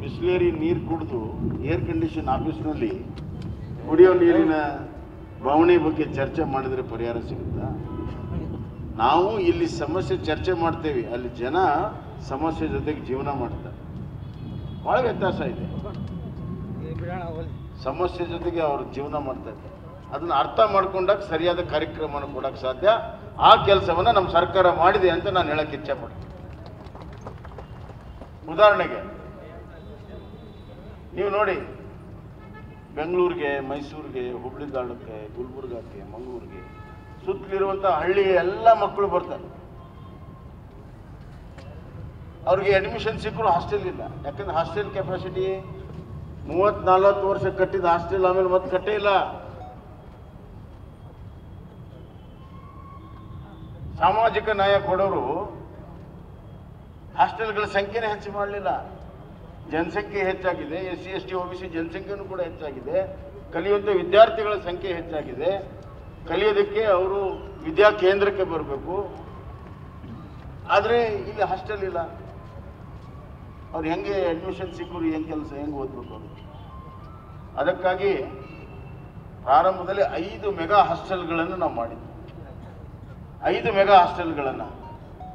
ಬಿಸ್ಲೇರಿ ನೀರು ಕುಡಿದು air condition ಆಫೀಸ್ನಲ್ಲಿ ಕುಡಿಯೋ ನೀರಿನ ಬವಣೆ ಬಗ್ಗೆ ಚರ್ಚೆ ಮಾಡಿದರೆ ಪರಿಹಾರ ಸಿಗುತ್ತಾ? ನಾವು ಇಲ್ಲಿ ಸಮಸ್ಯೆ ಚರ್ಚೆ ಮಾಡ್ತೇವೆ, ಅಲ್ಲಿ ಜನ ಸಮಸ್ಯೆ ಜೊತೆಗೆ ಜೀವನ ಮಾಡ್ತಾರೆ. ಭಾಳ ವ್ಯತ್ಯಾಸ ಇದೆ. ಸಮಸ್ಯೆ ಜೊತೆಗೆ ಅವರು ಜೀವನ ಮಾಡ್ತಾ ಇದ್ದಾರೆ. ಅದನ್ನು ಅರ್ಥ ಮಾಡ್ಕೊಂಡಾಗ ಸರಿಯಾದ ಕಾರ್ಯಕ್ರಮವನ್ನು ಕೊಡೋಕ್ಕೆ ಸಾಧ್ಯ. ಆ ಕೆಲಸವನ್ನು ನಮ್ಮ ಸರ್ಕಾರ ಮಾಡಿದೆ ಅಂತ ನಾನು ಹೇಳಕ್ಕೆ ಇಚ್ಛೆ ಪಡ್ತೀನಿ. ಉದಾಹರಣೆಗೆ ನೀವು ನೋಡಿ, ಬೆಂಗಳೂರಿಗೆ, ಮೈಸೂರಿಗೆ, ಹುಬ್ಬಳ್ಳಿ ಧಾರವಾಡಕ್ಕೆ, ಗುಲ್ಬರ್ಗಕ್ಕೆ, ಮಂಗಳೂರಿಗೆ ಸುತ್ತಲಿರುವಂಥ ಹಳ್ಳಿಗೆ ಎಲ್ಲ ಮಕ್ಕಳು ಬರ್ತಾರೆ. ಅವ್ರಿಗೆ ಅಡ್ಮಿಷನ್ ಸಿಕ್ಕರು ಹಾಸ್ಟೆಲ್ ಇಲ್ಲ. ಯಾಕಂದ್ರೆ ಹಾಸ್ಟೆಲ್ ಕೆಪಾಸಿಟಿ 30-40 ವರ್ಷ ಕಟ್ಟಿದ ಹಾಸ್ಟೆಲ್ ಆಮೇಲೆ ಮತ್ತೆ ಕಟ್ಟೇ ಇಲ್ಲ. ಸಾಮಾಜಿಕ ನ್ಯಾಯ ಕೊಡೋರು ಹಾಸ್ಟೆಲ್ಗಳ ಸಂಖ್ಯೆನೇ ಹೆಚ್ಚು ಮಾಡಲಿಲ್ಲ. ಜನಸಂಖ್ಯೆ ಹೆಚ್ಚಾಗಿದೆ, SC ST OBC ಜನಸಂಖ್ಯೆನೂ ಕೂಡ ಹೆಚ್ಚಾಗಿದೆ, ಕಲಿಯುವಂಥ ವಿದ್ಯಾರ್ಥಿಗಳ ಸಂಖ್ಯೆ ಹೆಚ್ಚಾಗಿದೆ. ಕಲಿಯೋದಕ್ಕೆ ಅವರು ವಿದ್ಯಾ ಕೇಂದ್ರಕ್ಕೆ ಬರಬೇಕು, ಆದರೆ ಇಲ್ಲಿ ಹಾಸ್ಟೆಲ್ ಇಲ್ಲ. ಅವ್ರು ಹೆಂಗೆ ಅಡ್ಮಿಷನ್ ಸಿಕ್ಕರು, ಹೆಂಗೆ ಕೆಲಸ, ಹೆಂಗೆ ಓದಬೇಕು ಅವರು? ಅದಕ್ಕಾಗಿ ಪ್ರಾರಂಭದಲ್ಲಿ 5 ಮೆಗಾ ಹಾಸ್ಟೆಲ್ಗಳನ್ನು ನಾವು ಮಾಡಿದ್ವಿ. 5 ಮೆಗಾ ಹಾಸ್ಟೆಲ್ಗಳನ್ನು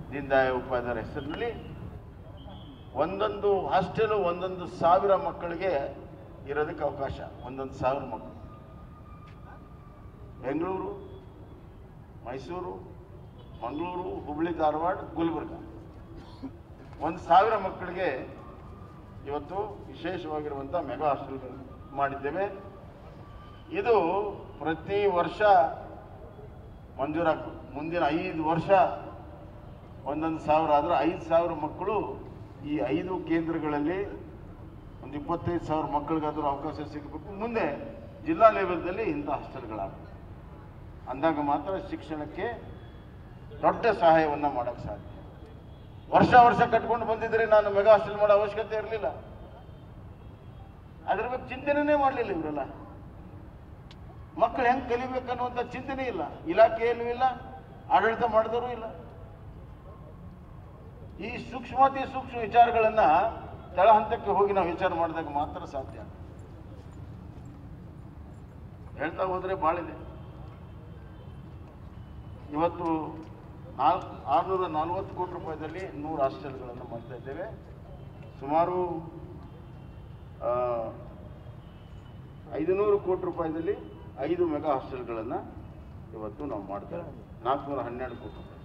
ದೀನ್ ದಯಾಳ್ ಉಪಾಧ್ಯಾಯರ ಹೆಸರಿನಲ್ಲಿ ಒಂದೊಂದು ಹಾಸ್ಟೆಲು 1,000 ಮಕ್ಕಳಿಗೆ ಇರೋದಕ್ಕೆ ಅವಕಾಶ. 1,000 ಮಕ್ಕಳು. ಬೆಂಗಳೂರು, ಮೈಸೂರು, ಮಂಗಳೂರು, ಹುಬ್ಬಳ್ಳಿ ಧಾರವಾಡ, ಗುಲ್ಬರ್ಗ 1,000 ಮಕ್ಕಳಿಗೆ ಇವತ್ತು ವಿಶೇಷವಾಗಿರುವಂಥ ಮೆಗಾ ಹಾಸ್ಟೆಲ್ ಮಾಡಿದ್ದೇವೆ. ಇದು ಪ್ರತಿ ವರ್ಷ ಮಂಜೂರಾಗ್ತದೆ. ಮುಂದಿನ 5 ವರ್ಷ 1,000 ಆದರೆ 5,000 ಮಕ್ಕಳು ಈ 5 ಕೇಂದ್ರಗಳಲ್ಲಿ ಒಂದು 25,000 ಮಕ್ಕಳಿಗಾದರೂ ಅವಕಾಶ ಸಿಗಬೇಕು. ಮುಂದೆ ಜಿಲ್ಲಾ ಲೆವೆಲ್ದಲ್ಲಿ ಇಂಥ ಹಾಸ್ಟೆಲ್ಗಳಾಗಬೇಕು. ಅಂದಾಗ ಮಾತ್ರ ಶಿಕ್ಷಣಕ್ಕೆ ದೊಡ್ಡ ಸಹಾಯವನ್ನು ಮಾಡೋಕ್ಕೆ ಸಾಧ್ಯ. ವರ್ಷ ಕಟ್ಕೊಂಡು ಬಂದಿದ್ರೆ ನಾನು ಮೆಗಾ ಹಾಸ್ಟೆಲ್ ಮಾಡೋ ಅವಶ್ಯಕತೆ ಇರಲಿಲ್ಲ. ಅದ್ರ ಬಗ್ಗೆ ಚಿಂತನೆನೇ ಮಾಡಲಿಲ್ಲ ಇವರೆಲ್ಲ. ಮಕ್ಕಳು ಹೆಂಗೆ ಕಲಿಬೇಕನ್ನುವಂಥ ಚಿಂತನೆ ಇಲ್ಲ, ಇಲಾಖೆಯಲ್ಲೂ ಇಲ್ಲ, ಆಡಳಿತ ಮಾಡಿದವರು ಇಲ್ಲ. ಈ ಸೂಕ್ಷ್ಮ ವಿಚಾರಗಳನ್ನು ತಳಹಂತಕ್ಕೆ ಹೋಗಿ ನಾವು ವಿಚಾರ ಮಾಡಿದಾಗ ಮಾತ್ರ ಸಾಧ್ಯ. ಹೇಳ್ತಾ ಹೋದರೆ ಭಾಳಿದೆ. ಇವತ್ತು 640 ಕೋಟಿ ರೂಪಾಯಿದಲ್ಲಿ 100 ಹಾಸ್ಟೆಲ್ಗಳನ್ನು ಮಾಡ್ತಾ ಇದ್ದೇವೆ. ಸುಮಾರು 500 ಕೋಟಿ ರೂಪಾಯಿದಲ್ಲಿ 5 ಮೆಗಾ ಹಾಸ್ಟೆಲ್ಗಳನ್ನು ಇವತ್ತು ನಾವು ಮಾಡ್ತೇವೆ. 412 ಕೋಟಿ ರೂಪಾಯಿ.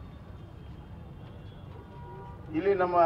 ಇಲ್ಲಿ ನಮ್ಮ